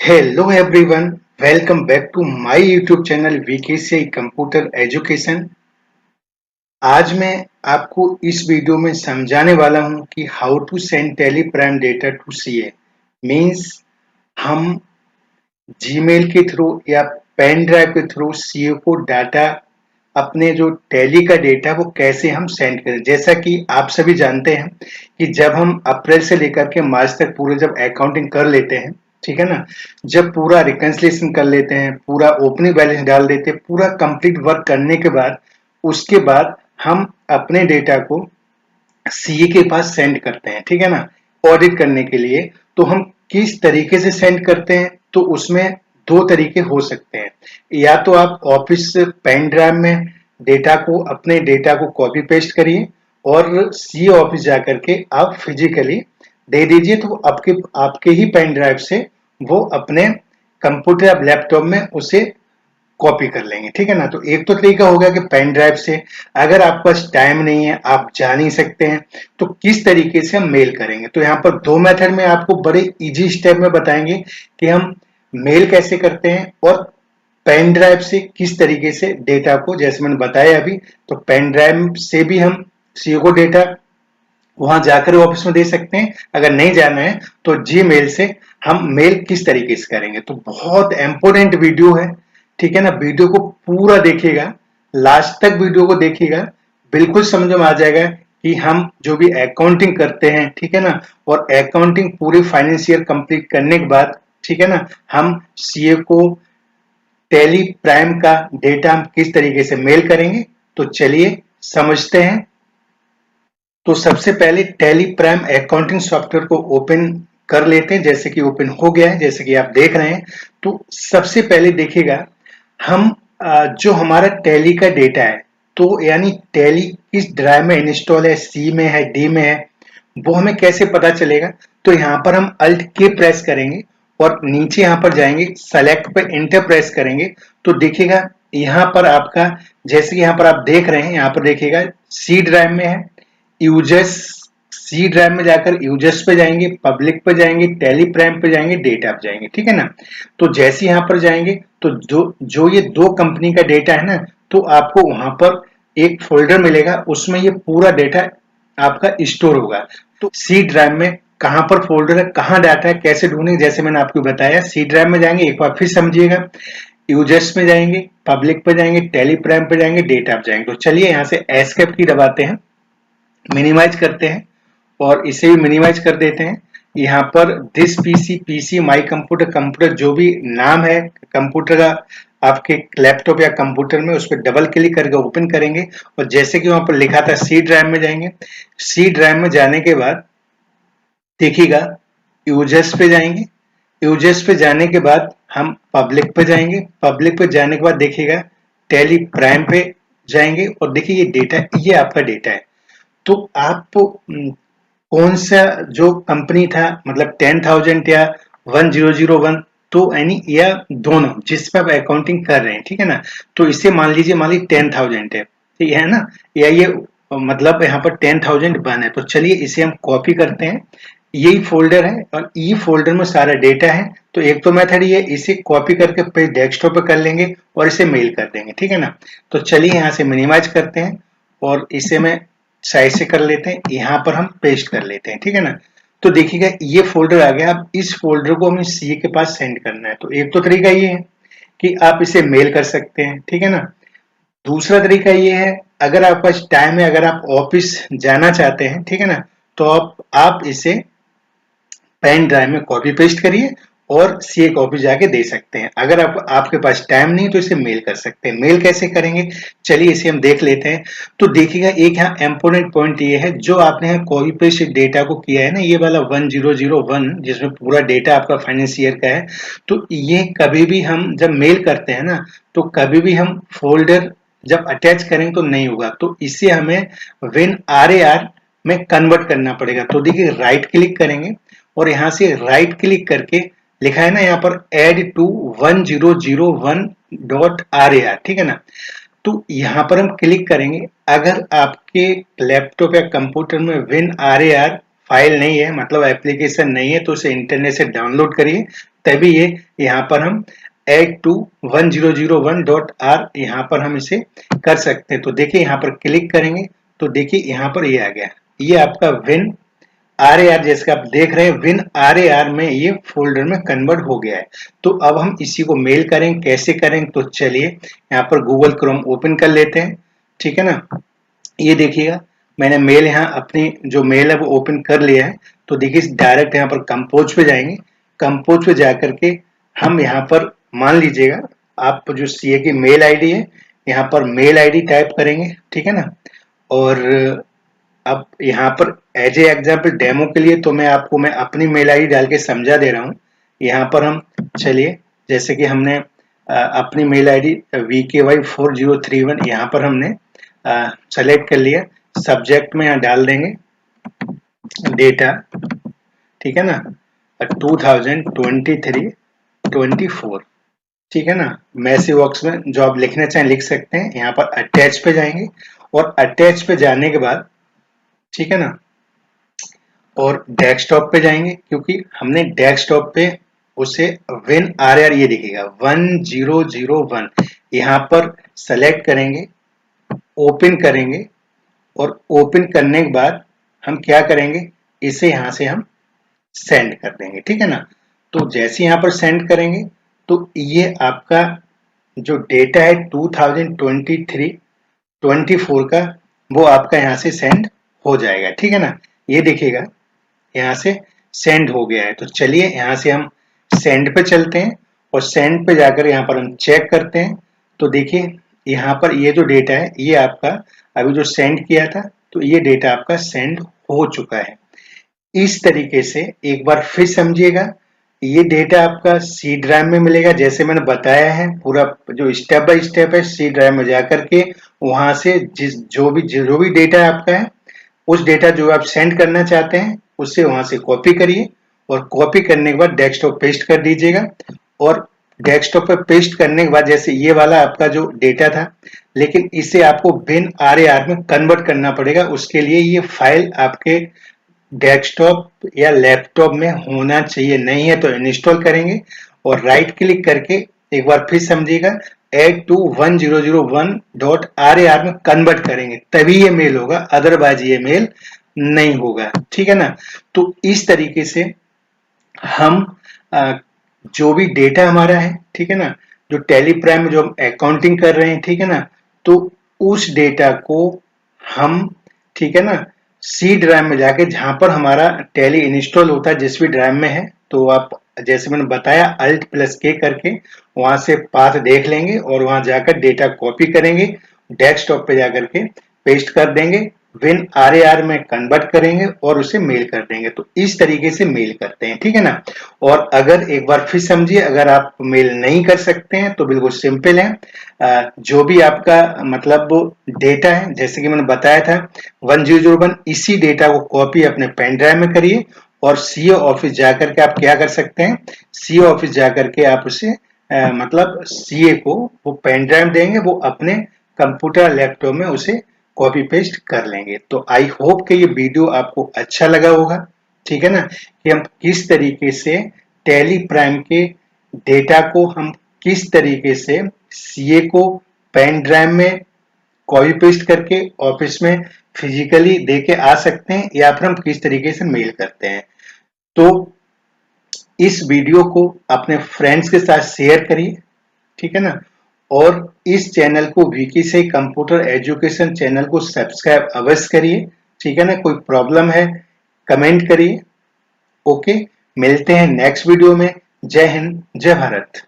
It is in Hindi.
Hello everyone, welcome back to my YouTube channel VKCI Computer Education। आज मैं आपको इस वीडियो में समझाने वाला हूं कि how to send Tally Prime data to CA. Means हम जीमेल के थ्रू या पेन ड्राइव के थ्रू सीए को डाटा अपने जो टैली का डेटा वो कैसे हम सेंड करें। जैसा कि आप सभी जानते हैं कि जब हम अप्रैल से लेकर के मार्च तक पूरे जब अकाउंटिंग कर लेते हैं, ठीक है ना, जब पूरा रिकन्सिलिएशन कर लेते हैं, पूरा ओपनिंग बैलेंस डाल देते हैं, पूरा कंप्लीट वर्क करने के बाद उसके बाद हम अपने डेटा को सीए के पास सेंड करते हैं, ठीक है ना, ऑडिट करने के लिए। तो हम किस तरीके से सेंड करते हैं, तो उसमें दो तरीके हो सकते हैं। या तो आप ऑफिस पेन ड्राइव में डेटा को अपने डेटा को कॉपी पेस्ट करिए और सीए ऑफिस जाकर के आप फिजिकली दे दीजिए, तो आपके आपके ही पेन ड्राइव से वो अपने कंप्यूटर या लैपटॉप में उसे कॉपी कर लेंगे, ठीक है ना। तो एक तो तरीका होगा कि पेन ड्राइव से। अगर आपके पास टाइम नहीं है, आप जा नहीं सकते हैं, तो किस तरीके से हम मेल करेंगे। तो यहाँ पर दो मेथड में आपको बड़े इजी स्टेप में बताएंगे कि हम मेल कैसे करते हैं और पेन ड्राइव से किस तरीके से डेटा को, जैसे मैंने बताया अभी, तो पेन ड्राइव से भी हम सीओ को डेटा वहां जाकर ऑफिस में दे सकते हैं। अगर नहीं जाना है तो जीमेल से हम मेल किस तरीके से करेंगे। तो बहुत इंपॉर्टेंट वीडियो है, ठीक है ना। वीडियो को पूरा देखिएगा, लास्ट तक वीडियो को देखिएगा, बिल्कुल समझ में आ जाएगा कि हम जो भी अकाउंटिंग करते हैं, ठीक है ना, और अकाउंटिंग पूरी फाइनेंस ईयर कंप्लीट करने के बाद, ठीक है ना, हम सीए को टैली प्राइम का डेटा हम किस तरीके से मेल करेंगे। तो चलिए समझते हैं। तो सबसे पहले टैली प्राइम अकाउंटिंग सॉफ्टवेयर को ओपन कर लेते हैं। जैसे कि ओपन हो गया है, जैसे कि आप देख रहे हैं। तो सबसे पहले देखिएगा, हम जो हमारा टैली का डेटा है, तो यानी टैली किस ड्राइव में इंस्टॉल है, सी में है, डी में है, वो हमें कैसे पता चलेगा। तो यहाँ पर हम अल्ट के प्रेस करेंगे और नीचे यहाँ पर जाएंगे, सेलेक्ट पे इंटर प्रेस करेंगे। तो देखिएगा यहाँ पर आपका, जैसे कि यहाँ पर आप देख रहे हैं, यहाँ पर देखिएगा सी ड्राइव में है, यूजर्स, सी ड्राइव में जाकर यूजर्स पे जाएंगे, पब्लिक पे जाएंगे, टेली प्राइम पे जाएंगे, डेटा पे जाएंगे, ठीक है ना। तो जैसे यहाँ पर जाएंगे तो जो जो ये दो कंपनी का डेटा है ना, तो आपको वहां पर एक फोल्डर मिलेगा, उसमें ये पूरा डेटा आपका स्टोर होगा। तो सी ड्राइव में कहां पर फोल्डर है, कहां डाटा है, कैसे ढूंढेंगे, जैसे मैंने आपको बताया, सी ड्राइव में जाएंगे, एक बार फिर समझिएगा, यूजर्स में जाएंगे, पब्लिक पे जाएंगे, टेली प्राइम पे जाएंगे, डेटा पे जाएंगे। तो चलिए यहाँ से एस्केप की दबाते हैं, मिनिमाइज करते हैं और इसे भी मिनिमाइज कर देते हैं। यहाँ पर this PC, PC, my computer, computer, जो भी नाम है कंप्यूटर का आपके लैपटॉप या कंप्यूटर में, उस पर डबल क्लिक करके ओपन करेंगे और जैसे कि वहां पर लिखा था सी ड्राइव में जाएंगे। सी ड्राइव में जाने के बाद देखिएगा यूजर्स पे जाएंगे, यूजर्स पे जाने के बाद हम पब्लिक पे जाएंगे, पब्लिक पे जाने के बाद देखिएगा टेली प्राइम पे जाएंगे और देखिए ये डेटा, ये आपका डेटा है। तो आप कौन सा जो कंपनी था, मतलब 10,000 या 1001, तो यानी या दोनों जिस पर आप अकाउंटिंग कर रहे हैं, ठीक है ना। तो इसे मान लीजिए, मान लीजिए 10,000 है, ठीक है ना, या ये मतलब यहाँ पर 10,000 बन है। तो चलिए इसे हम कॉपी करते हैं, यही फोल्डर है और ये फोल्डर में सारा डेटा है। तो एक तो मेथड ये, इसे कॉपी करके पेज डेस्कटॉप पे कर लेंगे और इसे मेल कर देंगे, ठीक है ना। तो चलिए यहाँ से मिनिमाइज करते हैं और इसे मैं साइज से कर लेते हैं, यहाँ पर हम पेस्ट कर लेते हैं, ठीक है ना। तो देखिएगा ये फोल्डर आ गया। अब इस फोल्डर को हमें सीए के पास सेंड करना है। तो एक तो तरीका ये है कि आप इसे मेल कर सकते हैं, ठीक है ना। दूसरा तरीका ये है, अगर आपके पास टाइम है, अगर आप ऑफिस जाना चाहते हैं, ठीक है ना, तो आप इसे पेन ड्राइव में कॉपी पेस्ट करिए और सीए कॉपी जाके दे सकते हैं। अगर आपके पास टाइम नहीं तो इसे मेल कर सकते हैं। मेल कैसे करेंगे, चलिए इसे हम देख लेते हैं। तो देखिएगा एक यहाँ इंपोर्टेंट पॉइंट ये है, जो आपने यहाँ कॉपी पेस्ट डेटा को किया है ना, ये वाला 1001, जिसमें पूरा डेटा आपका फाइनेंस ईयर का है, तो ये कभी भी हम जब मेल करते हैं ना, तो कभी भी हम फोल्डर जब अटैच करेंगे तो नहीं होगा। तो इसे हमें विन RAR में कन्वर्ट करना पड़ेगा। तो देखिए राइट क्लिक करेंगे और यहां से राइट क्लिक करके लिखा है ना यहाँ पर एड टू 1001.RAR, ठीक है ना। तो यहाँ पर हम क्लिक करेंगे। अगर आपके लैपटॉप या कंप्यूटर में विन RAR फाइल नहीं है, मतलब एप्लीकेशन नहीं है, तो उसे इंटरनेट से डाउनलोड करिए, तभी ये यहाँ पर हम add to 1001.r यहाँ पर हम इसे कर सकते हैं। तो देखिए यहाँ पर क्लिक करेंगे तो देखिए यहाँ पर ये आ गया, ये आपका विन RAR जैसे आप देख रहे हैं विन RAR में ये फोल्डर में कन्वर्ट हो गया है। तो अब हम इसी को मेल करें, कैसे करें? तो चलिए यहाँ पर गूगल क्रोम ओपन कर लेते हैं, ठीक है ना। ये देखिएगा मैंने मेल यहाँ अपनी जो मेल है वो ओपन कर लिया है। तो देखिए डायरेक्ट यहाँ पर कंपोज पे जाएंगे, कंपोज पे जाकर के हम यहाँ पर मान लीजिएगा आप जो सीए की मेल आईडी है यहाँ पर मेल आईडी टाइप करेंगे, ठीक है ना। और अब यहाँ पर एज ए एग्जाम्पल डेमो के लिए तो मैं अपनी मेल आईडी डाल के समझा दे रहा हूँ। यहाँ पर हम चलिए जैसे कि हमने अपनी मेल आईडी VKY4031 यहाँ पर हमने सेलेक्ट कर लिया। सब्जेक्ट में यहाँ डाल देंगे डेटा, ठीक है ना, 2023-24, ठीक है ना। मैसेज बॉक्स में जो आप लिखना चाहें लिख सकते हैं। यहाँ पर अटैच पे जाएंगे और अटैच पे जाने के बाद, ठीक है ना, और डेस्कटॉप पे जाएंगे क्योंकि हमने डेस्कटॉप पे उसे विन RAR ये दिखेगा 1001 यहाँ पर सेलेक्ट करेंगे, ओपन करेंगे और ओपन करने के बाद हम क्या करेंगे, इसे यहाँ से हम सेंड कर देंगे, ठीक है ना। तो जैसे यहाँ पर सेंड करेंगे तो ये आपका जो डेटा है 2023-24 का वो आपका यहाँ से सेंड हो जाएगा, ठीक है ना। ये देखिएगा यहाँ से सेंड हो गया है। तो चलिए यहाँ से हम सेंड पे चलते हैं और सेंड पे जाकर यहाँ पर हम चेक करते हैं। तो देखिए यहाँ पर ये जो डेटा है ये आपका अभी जो सेंड किया था तो ये डेटा आपका सेंड हो चुका है। इस तरीके से एक बार फिर समझिएगा, ये डेटा आपका सी ड्राइव में मिलेगा जैसे मैंने बताया है। पूरा जो स्टेप बाय स्टेप है सी ड्राइव में जाकर के वहां से जो भी डेटा आपका है उस डेटा जो आप सेंड करना चाहते हैं उससे वहां से कॉपी करिए और कॉपी करने के बाद डेस्कटॉप पेस्ट कर दीजिएगा। और डेस्कटॉप पे पेस्ट करने के बाद जैसे ये वाला आपका जो डेटा था, लेकिन इसे आपको विन RAR में कन्वर्ट करना पड़ेगा। उसके लिए ये फाइल आपके डेस्कटॉप या लैपटॉप में होना चाहिए, नहीं है तो इंस्टॉल करेंगे और राइट क्लिक करके एक बार फिर समझिएगा add to 1001.RAR में कन्वर्ट करेंगे तभी ये मेल होगा, अदरवाइज ये मेल नहीं होगा, ठीक है ना। तो इस तरीके से हम जो भी डेटा हमारा है, ठीक है ना, जो टैली प्राइम में जो हम अकाउंटिंग कर रहे हैं, ठीक है ना, तो उस डेटा को हम, ठीक है ना, सी ड्राइव में जाके जहां पर हमारा टैली इंस्टॉल होता है जिस भी ड्राइव में है, तो आप जैसे मैंने बताया Alt+K करके वहां से पाथ देख लेंगे और वहां जाकर डेटा कॉपी करेंगे, डेस्कटॉप पे जाकर के पेस्ट कर देंगे, विन RAR में कन्वर्ट करेंगे और उसे मेल कर देंगे। तो इस तरीके से मेल करते हैं, ठीक है ना। और अगर एक बार फिर समझिए, अगर आप मेल नहीं कर सकते हैं तो बिल्कुल सिंपल है, जो भी आपका मतलब डेटा है जैसे कि मैंने बताया था 1001, इसी डेटा को कॉपी अपने पेन ड्राइव में करिए और सीओ ऑफिस जाकर के आप क्या कर सकते हैं, सीओ ऑफिस जाकर के आप उसे मतलब सीए को वो पेन ड्राइव देंगे, वो अपने कंप्यूटर लैपटॉप में उसे कॉपी पेस्ट कर लेंगे। तो आई होप कि ये वीडियो आपको अच्छा लगा होगा, ठीक है ना, कि हम किस तरीके से टैली प्राइम के डेटा को हम किस तरीके से सीए को पेन ड्राइव में कॉपी पेस्ट करके ऑफिस में फिजिकली देके आ सकते हैं या फिर हम किस तरीके से मेल करते हैं। तो इस वीडियो को अपने फ्रेंड्स के साथ शेयर करिए, ठीक है ना, और इस चैनल को VKCI कंप्यूटर एजुकेशन चैनल को सब्सक्राइब अवश्य करिए, ठीक है ना। कोई प्रॉब्लम है कमेंट करिए। ओके, मिलते हैं नेक्स्ट वीडियो में। जय हिंद, जय भारत।